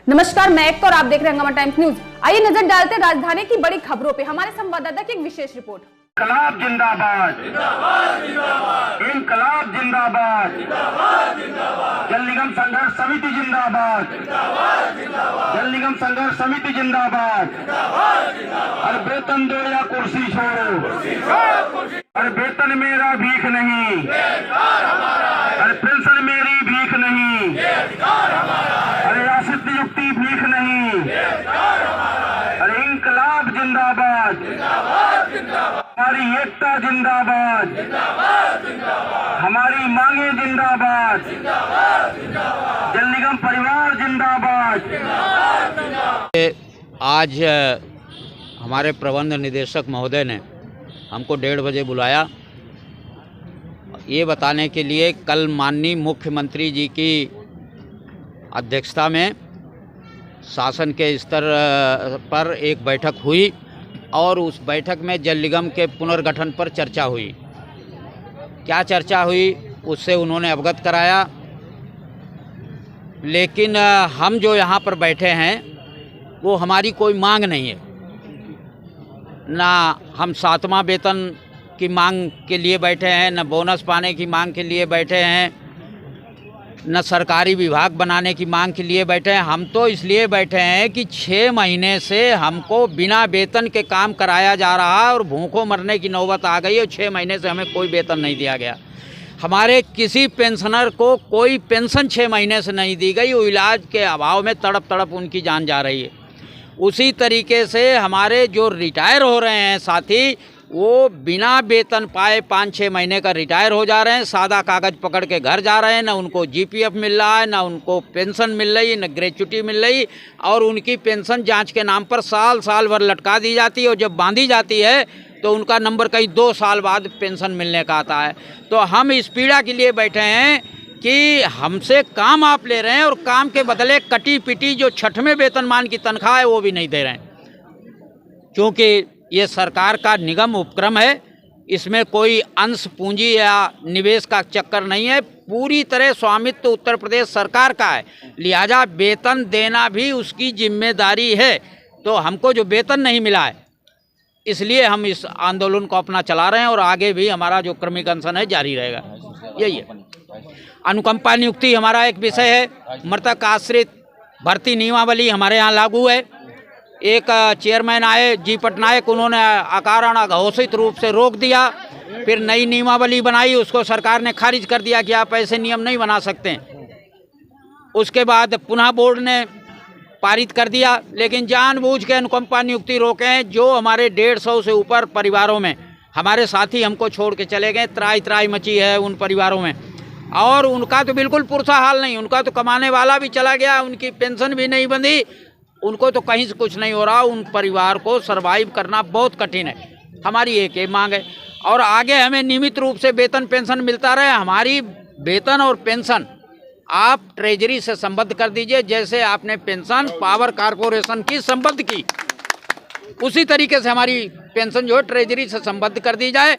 नमस्कार, मैं एक और आप देख रहे हैं हंगामा टाइम्स न्यूज। आइए नजर डालते हैं राजधानी की बड़ी खबरों पे। हमारे संवाददाता की एक विशेष रिपोर्ट। इनकलाब जिंदाबाद, इनकलाब जिंदाबाद, जल निगम संघर्ष समिति जिंदाबाद, जल निगम संघर्ष समिति जिंदाबाद। अरे वेतन दो या कुर्सी छोड़ो, अरे वेतन मेरा भीख नहीं, अरे पेंशन मेरी भीख नहीं, अरे आश्रित नियुक्ति भीख नहीं, अरे इनकलाब जिंदाबाद, हमारी एकता जिंदाबाद, हमारी मांगे जिंदाबाद, जल निगम परिवार जिंदाबाद। आज हमारे प्रबंध निदेशक महोदय ने हमको 1:30 बजे बुलाया, ये बताने के लिए कल माननीय मुख्यमंत्री जी की अध्यक्षता में शासन के स्तर पर एक बैठक हुई और उस बैठक में जल निगम के पुनर्गठन पर चर्चा हुई। क्या चर्चा हुई उससे उन्होंने अवगत कराया, लेकिन हम जो यहाँ पर बैठे हैं वो हमारी कोई मांग नहीं है। ना हम 7वां वेतन की मांग के लिए बैठे हैं, न बोनस पाने की मांग के लिए बैठे हैं, न सरकारी विभाग बनाने की मांग के लिए बैठे हैं। हम तो इसलिए बैठे हैं कि 6 महीने से हमको बिना वेतन के काम कराया जा रहा है और भूखों मरने की नौबत आ गई है। 6 महीने से हमें कोई वेतन नहीं दिया गया। हमारे किसी पेंशनर को कोई पेंशन 6 महीने से नहीं दी गई। वो इलाज के अभाव में तड़प तड़प उनकी जान जा रही है। उसी तरीके से हमारे जो रिटायर हो रहे हैं साथी, वो बिना वेतन पाए 5-6 महीने का रिटायर हो जा रहे हैं। सादा कागज़ पकड़ के घर जा रहे हैं। ना उनको जीपीएफ मिल रहा है, ना उनको पेंशन मिल रही, ना ग्रेच्युटी मिल रही, और उनकी पेंशन जांच के नाम पर साल भर लटका दी जाती है और जब बांधी जाती है तो उनका नंबर कहीं 2 साल बाद पेंशन मिलने का आता है। तो हम इस पीड़ा के लिए बैठे हैं कि हमसे काम आप ले रहे हैं और काम के बदले कटी पिटी जो 6वें वेतनमान की तनख्वाह है वो भी नहीं दे रहे हैं। क्योंकि ये सरकार का निगम उपक्रम है, इसमें कोई अंश पूंजी या निवेश का चक्कर नहीं है। पूरी तरह स्वामित्व उत्तर प्रदेश सरकार का है, लिहाजा वेतन देना भी उसकी जिम्मेदारी है। तो हमको जो वेतन नहीं मिला है, इसलिए हम इस आंदोलन को अपना चला रहे हैं और आगे भी हमारा जो क्रमिक अनशन है जारी रहेगा। यही है। अनुकंपा नियुक्ति हमारा एक विषय है। मृतक आश्रित भर्ती नियमावली हमारे यहाँ लागू है। एक चेयरमैन आए जी पटनायक, उन्होंने अकारण अघोषित रूप से रोक दिया। फिर नई नियमावली बनाई, उसको सरकार ने खारिज कर दिया कि आप ऐसे नियम नहीं बना सकते। उसके बाद पुनः बोर्ड ने पारित कर दिया, लेकिन जानबूझ के अनुकंपा नियुक्ति रोके हैं। जो हमारे 150 से ऊपर परिवारों में हमारे साथी हमको छोड़ के चले गए, त्राई मची है उन परिवारों में। और उनका तो बिल्कुल पुरसा हाल नहीं, उनका तो कमाने वाला भी चला गया, उनकी पेंशन भी नहीं बंधी, उनको तो कहीं से कुछ नहीं हो रहा। उन परिवार को सरवाइव करना बहुत कठिन है। हमारी एक ही मांग है और आगे हमें नियमित रूप से वेतन पेंशन मिलता रहे। हमारी वेतन और पेंशन आप ट्रेजरी से संबद्ध कर दीजिए, जैसे आपने पेंशन पावर कारपोरेशन की संबद्ध की, उसी तरीके से हमारी पेंशन जो है ट्रेजरी से संबद्ध कर दी जाए।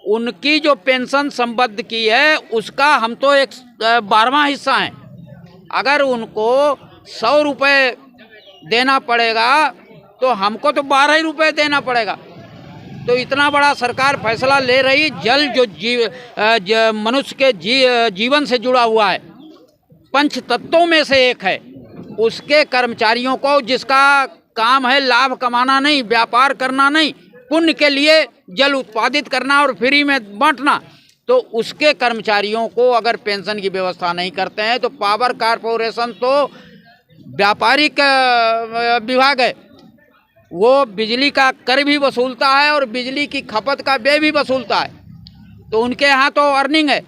उनकी जो पेंशन संबद्ध की है उसका हम तो एक 12वां हिस्सा हैं। अगर उनको 100 रुपये देना पड़ेगा तो हमको तो 12 ही रुपये देना पड़ेगा। तो इतना बड़ा सरकार फैसला ले रही। जल जो मनुष्य के जीवन से जुड़ा हुआ है, पंच तत्वों में से एक है, उसके कर्मचारियों को, जिसका काम है लाभ कमाना नहीं, व्यापार करना नहीं, पुण्य के लिए जल उत्पादित करना और फ्री में बांटना, तो उसके कर्मचारियों को अगर पेंशन की व्यवस्था नहीं करते हैं तो पावर कारपोरेशन तो व्यापारिक विभाग है, वो बिजली का कर भी वसूलता है और बिजली की खपत का व्यय भी वसूलता है। तो उनके यहाँ तो अर्निंग है।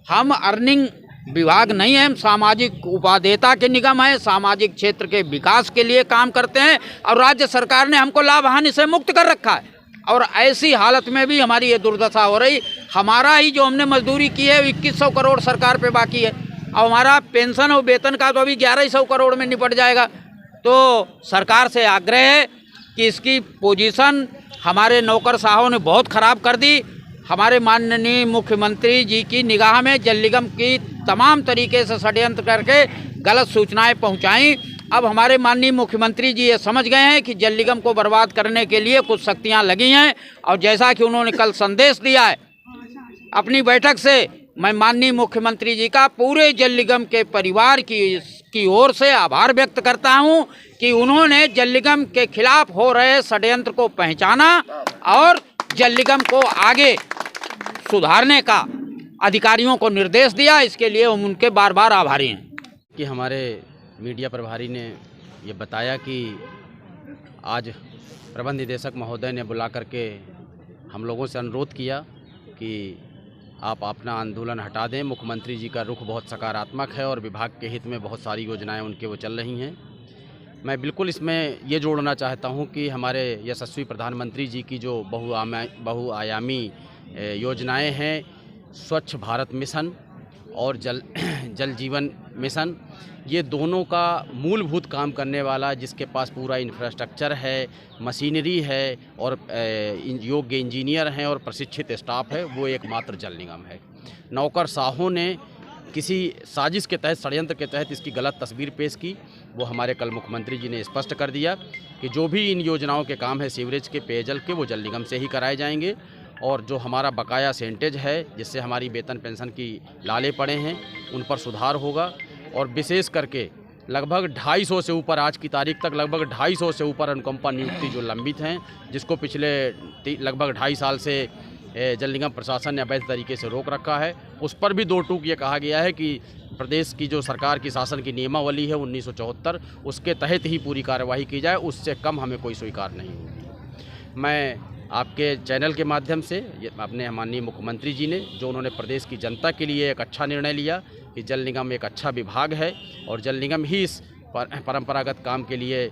हम अर्निंग विभाग नहीं है, हम सामाजिक उपादेयता के निगम है, सामाजिक क्षेत्र के विकास के लिए काम करते हैं और राज्य सरकार ने हमको लाभ हानि से मुक्त कर रखा है। और ऐसी हालत में भी हमारी ये दुर्दशा हो रही। हमारा ही जो हमने मजदूरी की है 2100 करोड़ सरकार पे बाकी है और हमारा पेंशन और वेतन का तो अभी 1100 करोड़ में निपट जाएगा। तो सरकार से आग्रह है कि इसकी पोजीशन हमारे नौकरशाहों ने बहुत ख़राब कर दी। हमारे माननीय मुख्यमंत्री जी की निगाह में जल निगम की तमाम तरीके से षड्यंत्र करके गलत सूचनाएं पहुंचाई अब हमारे माननीय मुख्यमंत्री जी ये समझ गए हैं कि जल निगम को बर्बाद करने के लिए कुछ शक्तियां लगी हैं, और जैसा कि उन्होंने कल संदेश दिया है अपनी बैठक से, मैं माननीय मुख्यमंत्री जी का पूरे जल निगम के परिवार की ओर से आभार व्यक्त करता हूं कि उन्होंने जल निगम के खिलाफ हो रहे षड्यंत्र को पहचाना और जल निगम को आगे सुधारने का अधिकारियों को निर्देश दिया। इसके लिए हम उनके बार बार आभारी हैं। कि हमारे मीडिया प्रभारी ने ये बताया कि आज प्रबंध निदेशक महोदय ने बुला करके हम लोगों से अनुरोध किया कि आप अपना आंदोलन हटा दें। मुख्यमंत्री जी का रुख बहुत सकारात्मक है और विभाग के हित में बहुत सारी योजनाएं उनके वो चल रही हैं। मैं बिल्कुल इसमें ये जोड़ना चाहता हूं कि हमारे यशस्वी प्रधानमंत्री जी की जो बहुआयामी योजनाएं हैं, स्वच्छ भारत मिशन और जल जीवन मिशन, ये दोनों का मूलभूत काम करने वाला, जिसके पास पूरा इंफ्रास्ट्रक्चर है, मशीनरी है और योग्य इंजीनियर हैं और प्रशिक्षित स्टाफ है, वो एकमात्र जल निगम है। नौकरशाहों ने किसी साजिश के तहत, षड्यंत्र के तहत इसकी गलत तस्वीर पेश की। वो हमारे कल मुख्यमंत्री जी ने स्पष्ट कर दिया कि जो भी इन योजनाओं के काम है सीवरेज के, पेयजल के, वो जल निगम से ही कराए जाएंगे। और जो हमारा बकाया सेंटेज है, जिससे हमारी वेतन पेंशन की लाले पड़े हैं, उन पर सुधार होगा। और विशेष करके लगभग 250 से ऊपर, आज की तारीख तक लगभग 250 से ऊपर अनुकंपा नियुक्ति जो लंबित हैं, जिसको पिछले लगभग 2.5 साल से जल निगम प्रशासन ने अवैध तरीके से रोक रखा है, उस पर भी दो टूक ये कहा गया है कि प्रदेश की जो सरकार की शासन की नियमावली है 1974, उसके तहत ही पूरी कार्यवाही की जाए, उससे कम हमें कोई स्वीकार नहीं होगी। मैं आपके चैनल के माध्यम से अपने माननीय मुख्यमंत्री जी ने, जो उन्होंने प्रदेश की जनता के लिए एक अच्छा निर्णय लिया कि जल निगम एक अच्छा विभाग है और जल निगम ही इस परंपरागत काम के लिए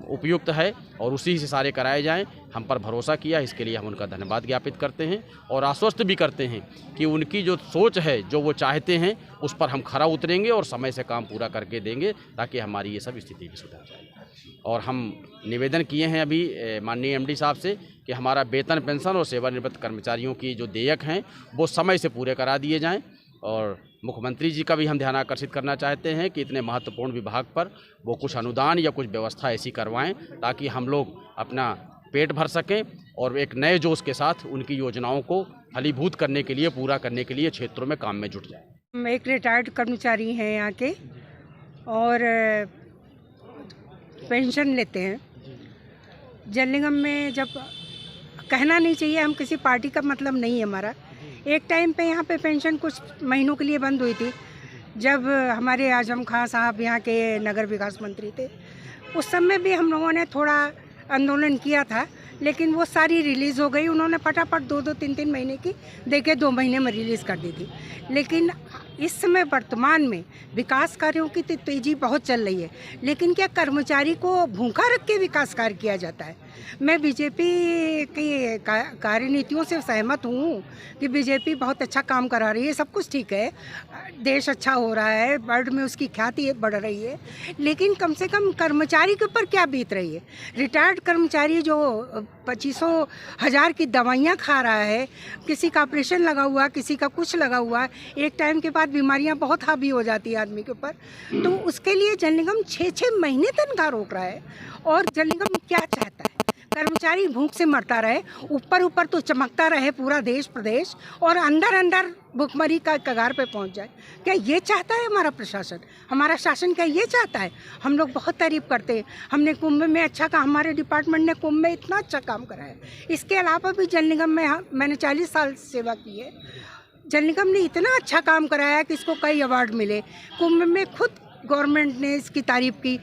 उपयुक्त है और उसी से सारे कराए जाएं, हम पर भरोसा किया। इसके लिए हम उनका धन्यवाद ज्ञापित करते हैं और आश्वस्त भी करते हैं कि उनकी जो सोच है, जो वो चाहते हैं, उस पर हम खरा उतरेंगे और समय से काम पूरा करके देंगे, ताकि हमारी ये सब स्थिति भी सुधर जाए। और हम निवेदन किए हैं अभी माननीय एमडी साहब से कि हमारा वेतन पेंशन और सेवानिवृत्त कर्मचारियों की जो देयक हैं वो समय से पूरे करा दिए जाएं। और मुख्यमंत्री जी का भी हम ध्यान आकर्षित करना चाहते हैं कि इतने महत्वपूर्ण विभाग पर वो कुछ अनुदान या कुछ व्यवस्था ऐसी करवाएं ताकि हम लोग अपना पेट भर सकें और एक नए जोश के साथ उनकी योजनाओं को फलीभूत करने के लिए, पूरा करने के लिए क्षेत्रों में काम में जुट जाएं। हम एक रिटायर्ड कर्मचारी हैं यहाँ के और पेंशन लेते हैं। जल निगम में जब कहना नहीं चाहिए, हम किसी पार्टी का मतलब नहीं है हमारा। एक टाइम पे यहाँ पे पेंशन कुछ महीनों के लिए बंद हुई थी, जब हमारे आजम खां साहब यहाँ के नगर विकास मंत्री थे। उस समय भी हम लोगों ने थोड़ा आंदोलन किया था, लेकिन वो सारी रिलीज़ हो गई। उन्होंने फटाफट 2-2, 3-3 महीने की देके 2 महीने में रिलीज़ कर दी थी। लेकिन इस समय वर्तमान में विकास कार्यों की तेज़ी बहुत चल रही है, लेकिन क्या कर्मचारी को भूखा रख के विकास कार्य किया जाता है? मैं बीजेपी की कार्यनीतियों से सहमत हूँ कि बीजेपी बहुत अच्छा काम करा रही है, सब कुछ ठीक है, देश अच्छा हो रहा है, वर्ल्ड में उसकी ख्याति बढ़ रही है, लेकिन कम से कम कर्मचारी के ऊपर क्या बीत रही है? रिटायर्ड कर्मचारी जो 2500 हज़ार की दवाइयाँ खा रहा है, किसी का ऑपरेशन लगा हुआ, किसी का कुछ लगा हुआ, एक टाइम के बाद बीमारियाँ बहुत हावी हो जाती है आदमी के ऊपर, तो उसके लिए जल निगम 6-6 महीने तनख्वाह रोक रहा है। और जल निगम क्या चाहता है? कर्मचारी भूख से मरता रहे, ऊपर तो चमकता रहे पूरा देश प्रदेश, और अंदर भुखमरी का कगार पे पहुंच जाए। क्या ये चाहता है हमारा प्रशासन? हमारा शासन क्या ये चाहता है? हम लोग बहुत तारीफ करते हैं, हमने कुंभ में अच्छा काम, हमारे डिपार्टमेंट ने कुंभ में इतना अच्छा काम करा है। इसके अलावा भी जल निगम में मैंने 40 साल सेवा की है। जल निगम ने इतना अच्छा काम कराया कि इसको कई अवार्ड मिले। कुंभ में खुद गवर्नमेंट ने इसकी तारीफ की,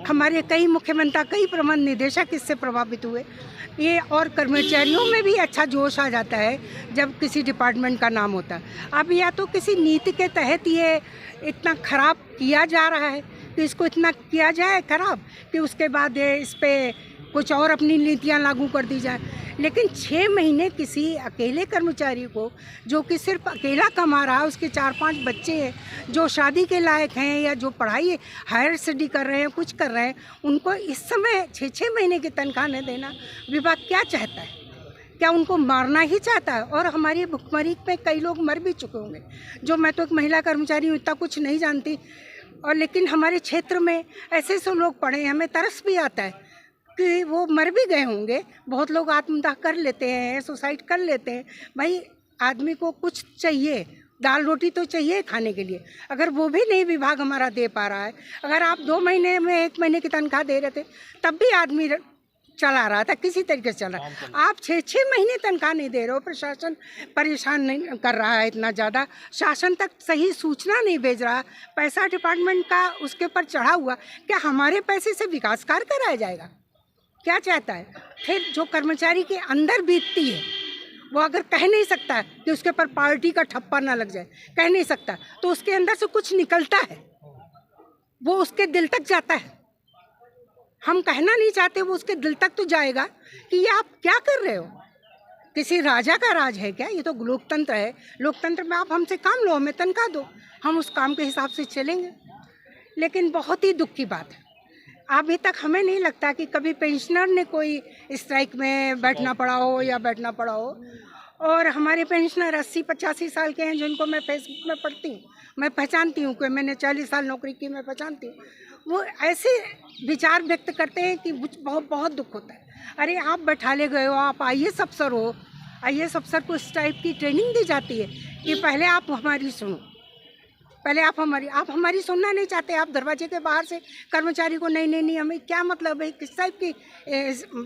हमारे कई मुख्यमंत्री, कई प्रबंध निदेशक इससे प्रभावित हुए। ये और कर्मचारियों में भी अच्छा जोश आ जाता है जब किसी डिपार्टमेंट का नाम होता है। अब या तो किसी नीति के तहत ये इतना खराब किया जा रहा है कि इसको इतना किया जाए खराब कि उसके बाद इस पर कुछ और अपनी नीतियाँ लागू कर दी जाए। लेकिन 6 महीने किसी अकेले कर्मचारी को, जो कि सिर्फ अकेला कमा रहा है, उसके 4-5 बच्चे हैं जो शादी के लायक हैं या जो पढ़ाई हायर स्टडी कर रहे हैं, कुछ कर रहे हैं, उनको इस समय 6-6 महीने की तनख्वाह न देना विभाग क्या चाहता है? क्या उनको मारना ही चाहता है? और हमारी भुखमरी में कई लोग मर भी चुके होंगे। जो मैं तो एक महिला कर्मचारी हूँ, इतना कुछ नहीं जानती, और लेकिन हमारे क्षेत्र में ऐसे ऐसे लोग पड़े हैं, हमें तरस भी आता है कि वो मर भी गए होंगे। बहुत लोग आत्मदाह कर लेते हैं, सुसाइड कर लेते हैं। भाई आदमी को कुछ चाहिए, दाल रोटी तो चाहिए खाने के लिए, अगर वो भी नहीं विभाग हमारा दे पा रहा है। अगर आप 2 महीने में 1 महीने की तनख्वाह दे रहे थे तब भी आदमी चला रहा था, किसी तरीके से चल रहा है। आप 6-6 महीने तनख्वाह नहीं दे रहे हो, प्रशासन परेशान नहीं कर रहा है इतना ज़्यादा, शासन तक सही सूचना नहीं भेज रहा, पैसा डिपार्टमेंट का उसके ऊपर चढ़ा हुआ। क्या हमारे पैसे से विकास कार्य कराया जाएगा? क्या चाहता है? फिर जो कर्मचारी के अंदर बीतती है वो अगर कह नहीं सकता कि उसके ऊपर पार्टी का ठप्पा ना लग जाए, कह नहीं सकता, तो उसके अंदर से कुछ निकलता है, वो उसके दिल तक जाता है। हम कहना नहीं चाहते, वो उसके दिल तक तो जाएगा कि ये आप क्या कर रहे हो। किसी राजा का राज है क्या? ये तो लोकतंत्र है। लोकतंत्र में आप हमसे काम लो, हमें तनख्वाह दो, हम उस काम के हिसाब से चलेंगे। लेकिन बहुत ही दुख की बात है, अभी तक हमें नहीं लगता कि कभी पेंशनर ने कोई स्ट्राइक में बैठना पड़ा हो या बैठना पड़ा हो। और हमारे पेंशनर 80-85 साल के हैं जिनको मैं फेसबुक में पढ़ती हूँ, मैं पहचानती हूँ कि मैंने 40 साल नौकरी की, मैं पहचानती हूँ। वो ऐसे विचार व्यक्त करते हैं कि मुझे बहुत बहुत दुख होता है। अरे आप बैठा ले गए हो, आप IAS अफसर हो, IAS अफसर को इस टाइप की ट्रेनिंग दी जाती है कि पहले आप हमारी सुनो, पहले आप हमारी सुनना नहीं चाहते। आप दरवाजे के बाहर से कर्मचारी को नहीं हमें क्या मतलब है, किस टाइप की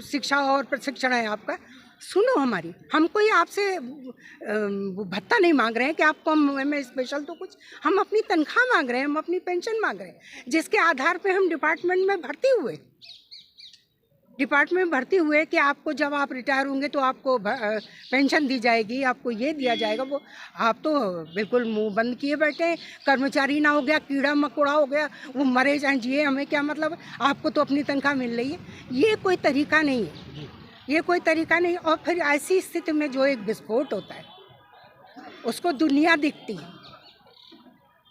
शिक्षा और प्रशिक्षण है आपका, सुनो हमारी। हम कोई आपसे भत्ता नहीं मांग रहे हैं कि आपको हमें स्पेशल तो कुछ, हम अपनी तनख्वाह मांग रहे हैं, हम अपनी पेंशन मांग रहे हैं, जिसके आधार पे हम डिपार्टमेंट में भर्ती हुए कि आपको जब आप रिटायर होंगे तो आपको पेंशन दी जाएगी, आपको ये दिया जाएगा। वो आप तो बिल्कुल मुंह बंद किए बैठे हैं। कर्मचारी ना हो गया, कीड़ा मकोड़ा हो गया, वो मरे चाहे जिए, हमें क्या मतलब है, आपको तो अपनी तनख्वाह मिल रही है। ये कोई तरीका नहीं है, ये कोई तरीका नहीं। और फिर ऐसी स्थिति में जो एक विस्फोट होता है उसको दुनिया दिखती है,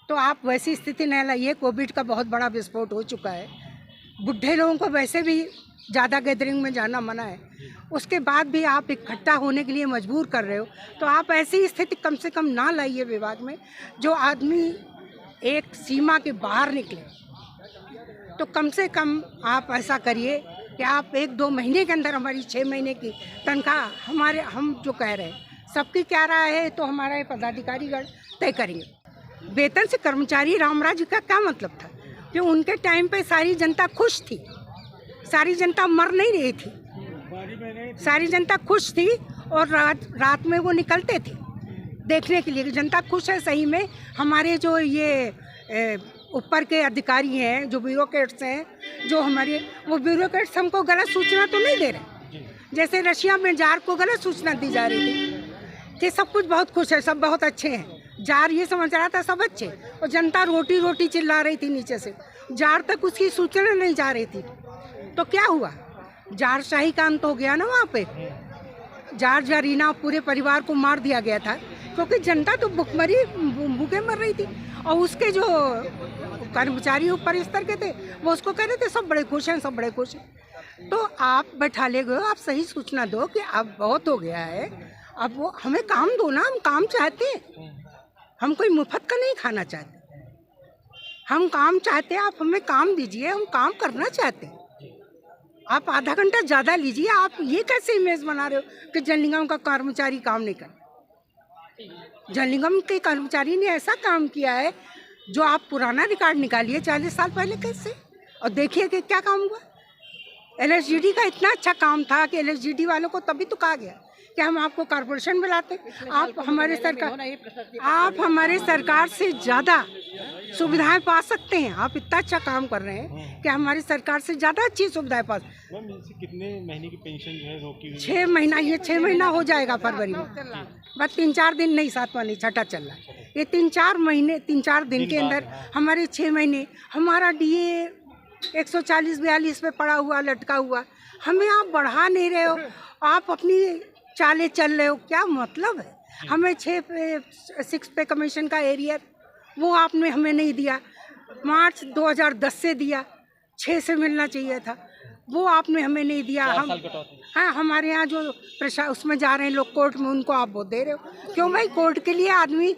तो आप वैसी स्थिति नहीं लाइए। कोविड का बहुत बड़ा विस्फोट हो चुका है, बुढ़े लोगों को वैसे भी ज़्यादा गैदरिंग में जाना मना है, उसके बाद भी आप इकट्ठा होने के लिए मजबूर कर रहे हो। तो आप ऐसी स्थिति कम से कम ना लाइए विभाग में, जो आदमी एक सीमा के बाहर निकले। तो कम से कम आप ऐसा करिए कि आप 1-2 महीने के अंदर हमारी 6 महीने की तनख्वाह हम जो कह रहे हैं सबकी क्या राय है तो हमारे पदाधिकारीगण तय करेंगे। वेतन से कर्मचारी रामराज का क्या मतलब था कि उनके टाइम पे सारी जनता खुश थी, सारी जनता मर नहीं रही थी, सारी जनता खुश थी। और रात में वो निकलते थे देखने के लिए कि जनता खुश है सही में। हमारे जो ये ऊपर के अधिकारी हैं, जो ब्यूरोक्रेट्स हैं, जो हमारे वो ब्यूरोक्रेट्स हमको गलत सूचना तो नहीं दे रहे। जैसे रशिया में जार को गलत सूचना दी जा रही थी कि सब कुछ बहुत खुश है, सब बहुत अच्छे हैं, जार ये समझ रहा था सब अच्छे, और जनता रोटी रोटी चिल्ला रही थी नीचे से, जार तक उसकी सूचना नहीं जा रही थी। तो क्या हुआ, जार शाही का अंत हो गया ना वहाँ पे। जार जारीना पूरे परिवार को मार दिया गया था क्योंकि जनता तो भूखे मर रही थी। और उसके जो कर्मचारी ऊपर स्तर के थे वो उसको कह रहे थे सब बड़े खुश हैं, सब बड़े खुश हैं। तो आप बैठा ले गए, आप सही सूचना दो कि अब बहुत हो गया है, अब वो हमें काम दो ना, हम काम चाहते हैं, हम कोई मुफ्त का नहीं खाना चाहते, हम काम चाहते हैं, आप हमें काम दीजिए, हम काम करना चाहते हैं। आप आधा घंटा ज़्यादा लीजिए। आप ये कैसे इमेज बना रहे हो कि जल निगम का कर्मचारी काम नहीं करता। जल निगम के कर्मचारी ने ऐसा काम किया है जो आप पुराना रिकॉर्ड निकालिए 40 साल पहले कैसे, और देखिए कि क्या काम हुआ। LSGD का इतना अच्छा काम था कि LSGD वालों को तभी तो कहा गया कि हम आपको कॉर्पोरेशन बुलाते। आप हमारे सरकार से ज़्यादा सुविधाएं पा सकते हैं। आप इतना अच्छा काम कर रहे हैं कि हमारी सरकार से ज़्यादा अच्छी सुविधाएं पा। कितने महीने की पेंशन जो है रोकी हुई? 6 महीना, ये 6 महीना हो जाएगा फरवरी में, बस 3-4 दिन नहीं, 7वां नहीं, छठा चल रहा है। ये 3-4 दिन के अंदर हमारे 6 महीने, हमारा DA 140-42 पे पड़ा हुआ लटका हुआ, हमें आप बढ़ा नहीं रहे हो, आप अपनी चाले चल रहे हो, क्या मतलब है। हमें 6 पे कमीशन का एरियर वो आपने हमें नहीं दिया, मार्च 2010 से दिया, 6 से मिलना चाहिए था, वो आपने हमें नहीं दिया। हाँ, हमारे यहाँ जो उसमें जा रहे हैं लोग कोर्ट में, उनको आप वो दे रहे हो। क्यों भाई, कोर्ट के लिए आदमी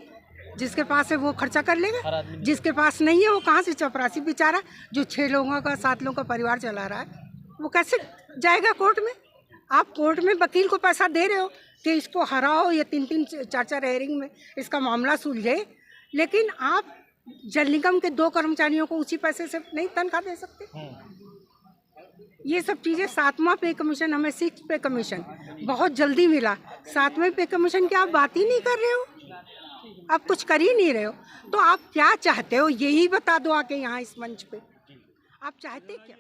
जिसके पास है वो खर्चा कर लेगा, जिसके पास नहीं है वो कहाँ से चपरासी बेचारा जो 6 लोगों का 7 लोगों का परिवार चला रहा है वो कैसे जाएगा कोर्ट में। आप कोर्ट में वकील को पैसा दे रहे हो कि इसको हराओ या 3-3 4-4 हेयरिंग में इसका मामला सुलझे, लेकिन आप जल निगम के 2 कर्मचारियों को उसी पैसे से नहीं तनख्वाह दे सकते। ये सब चीज़ें 7वां पे कमीशन, हमें 6 पे कमीशन बहुत जल्दी मिला, 7वें पे कमीशन की आप बात ही नहीं कर रहे हो, आप कुछ कर ही नहीं रहे हो। तो आप क्या चाहते हो यही बता दो आके यहाँ इस मंच पे, आप चाहते क्या?